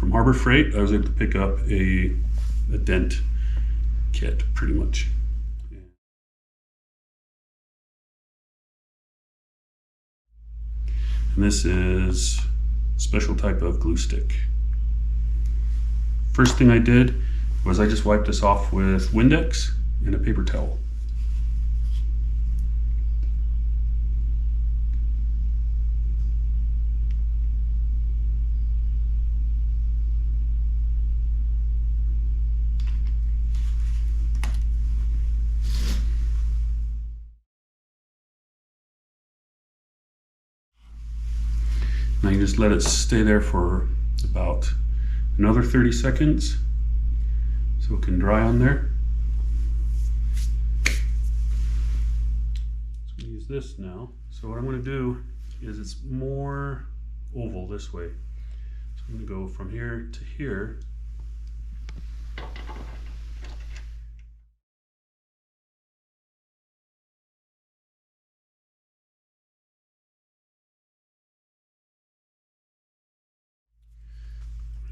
from Harbor Freight, I was able to pick up a dent kit, pretty much. And this is a special type of glue stick. First thing I did was I just wiped this off with Windex and a paper towel. Now you just let it stay there for about another 30 seconds so it can dry on there. So I'm gonna use this now. So what I'm gonna do is it's more oval this way. So I'm gonna go from here to here.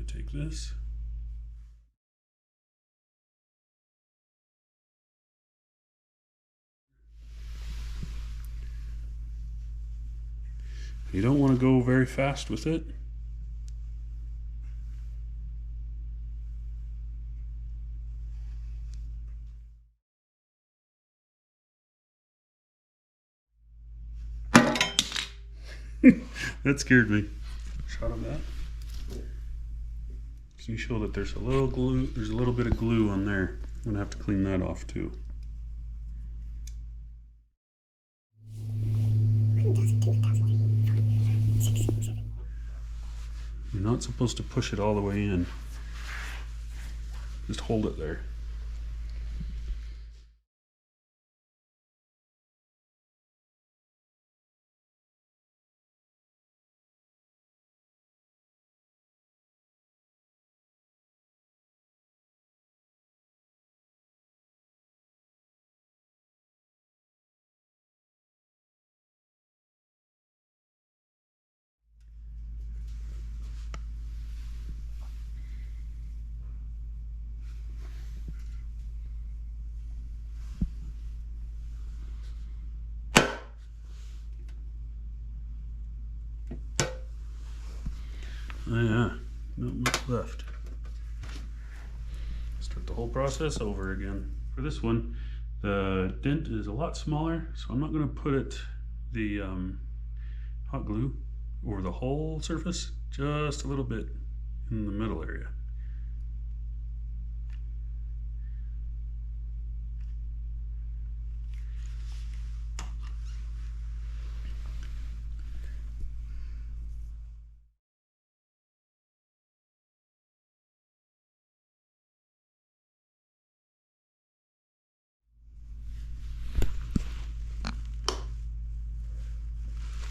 Take this. You don't want to go very fast with it. That scared me. Shot of that. Can you show that there's a little glue? There's a little bit of glue on there. I'm gonna have to clean that off too. You're not supposed to push it all the way in. Just hold it there. Oh yeah, not much left. Start the whole process over again. For this one, the dent is a lot smaller, so I'm not going to put the hot glue over the whole surface, just a little bit in the middle area.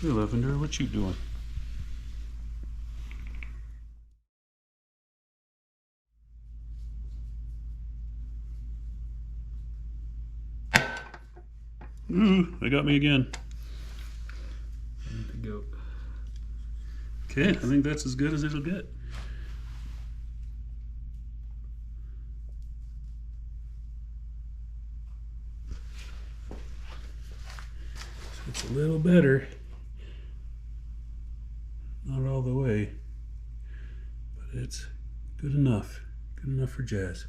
Hey Lavender, what you doing? Ooh, they got me again. I need to go. Okay, I think that's as good as it'll get. So it's a little better. Not all the way, but it's good enough. Good enough for jazz.